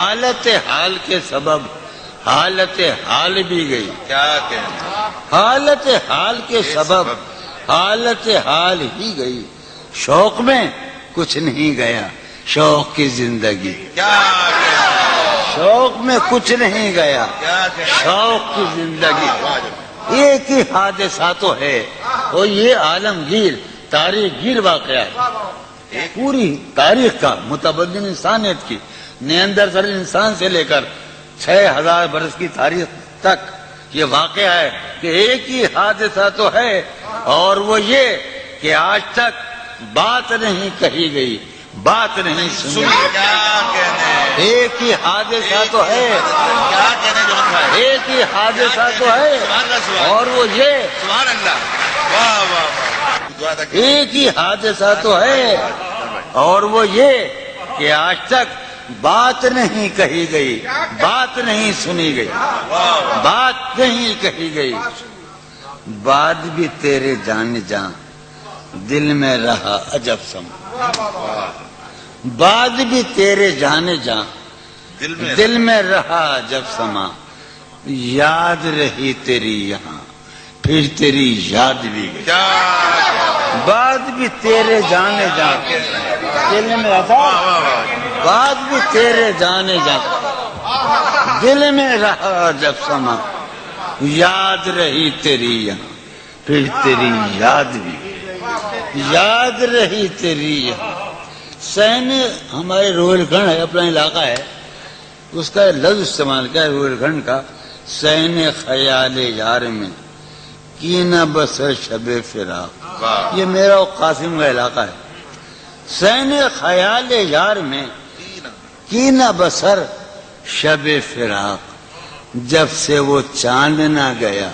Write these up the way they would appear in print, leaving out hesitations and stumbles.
حالت حال کے سبب حالت حال بھی گئی. کیا کہنا. حالت حال کے سبب حالت حال ہی گئی. شوق میں کچھ نہیں گیا شوق کی زندگی. کیا کہنا. شوق میں کچھ نہیں گیا کیا کہنا. شوق کی زندگی. ایک ہی حادثہ تو ہے اور یہ عالمگیر تاریخ گیر واقعہ ہے. پوری تاریخ کا متبدل انسانیت کی نیاندرتال انسان سے لے کر 6000 برس کی تاریخ تک یہ واقعہ ہے کہ ایک ہی حادثہ تو ہے اور وہ یہ کہ آج تک بات نہیں کہی گئی بات نہیں سنی. کیا کہنے. ایک ہی حادثہ تو ہے کیا کہنے جو بھائی. ایک ہی حادثہ تو ہے اور وہ یہ سبحان اللہ. واہ واہ واہ. دعا تک. ایک ہی حادثہ تو ہے اور وہ یہ کہ آج تک بات نہیں کہی گئی بات نہیں سنی گئی بات نہیں کہی گئی. بات بھی تیرے جان جان دل میں رہا عجب سما. بات بھی تیرے جان جان دل میں رہا عجب سما. یاد رہی تیری یہاں پھر تیری یاد بھی گئی. بات بھی تیرے جانے جان دل میں رہا بات بھی تیرے جانے جان دل میں رہا جب سما. یاد رہی تیری یہاں پھر تیری یاد بھی یاد رہی تیری یہاں. سین ہمارے روہیل کھنڈ ہے اپنا علاقہ ہے اس کا لفظ استعمال کیا ہے روہیل کھنڈ کا. سین خیال یار میں کی نہ بسر شب فراق. یہ میرا اور قاسم کا علاقہ ہے. سین خیال یار میں کی نہ بسر شب فراق. جب سے وہ چاند نہ گیا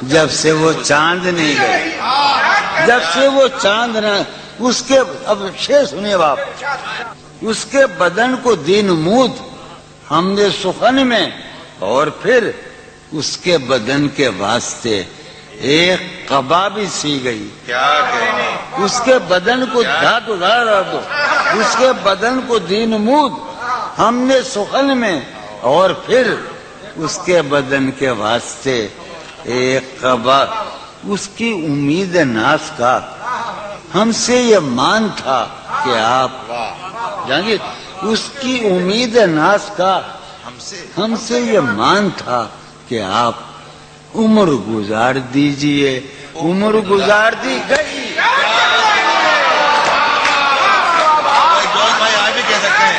جب سے وہ چاند نہیں گیا جب سے وہ چاند نہ اس کے اب شعر سنیے باپ. اس کے بدن کو دین مود ہم نے سخن میں اور پھر اس کے بدن کے واسطے ایک قبا بھی سی گئی. کیا کہنے. اس کے بدن کو دھات ادھار دو اس کے بدن کو دین مود ہم نے سخن میں اور پھر اس کے بدن کے واسطے ایک قبا. اس کی امید ناز کا ہم سے یہ مان تھا کہ آپ جانگیر اس کی امید ناز کا ہم سے یہ مان تھا کہ آپ عمر گزار دیجئے. عمر گزار دی گئی. بھائی آج بھی کہہ سکتے ہیں.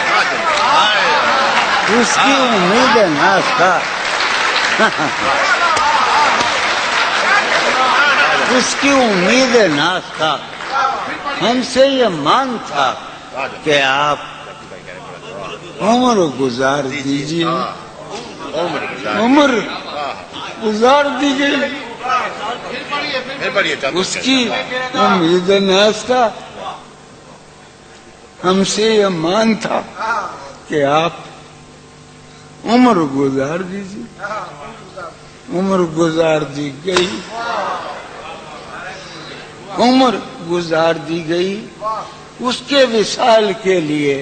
اس کی امید ناز کا اس کی امید ناز کا ہم سے یہ مان تھا کہ آپ عمر گزار دیجئے. عمر گزار دیجئے. اس کی امید ناز کا ہم سے یہ مان تھا کہ آپ عمر گزار دیجئے. عمر گزار دی گئی. عمر گزار دی گئی اس کے وصال کے لیے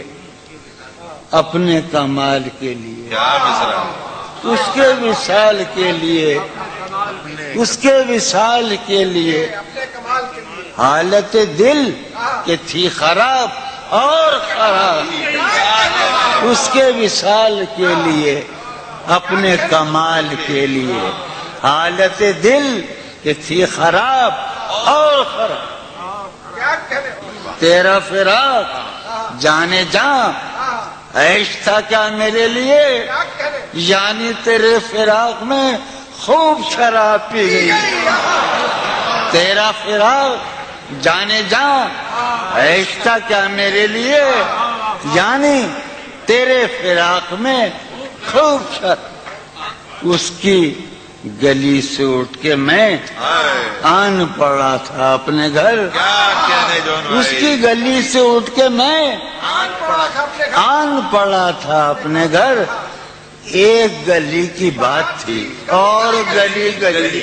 اپنے کمال کے لیے. اس کے وصال کے لیے اس کے وصال کے لیے حالت دل کہ تھی خراب اور خراب. اس کے وصال کے لیے اپنے کمال کے لیے حالت دل کہ تھی خراب اور خراب. تیرا فراق جانے جاں عیش تھا کیا میرے لیے یعنی تیرے فراق میں خوب شراب پی گئی. تیرا فراق جانے جاں عیش تھا کیا میرے لیے یعنی تیرے فراق میں خوب شراب. اس کی گلی سے اٹھ کے میں آن پڑا تھا اپنے گھر. اس کی گلی سے اٹھ کے میں آن پڑا تھا اپنے گھر. ایک گلی کی بات تھی اور گلی گلی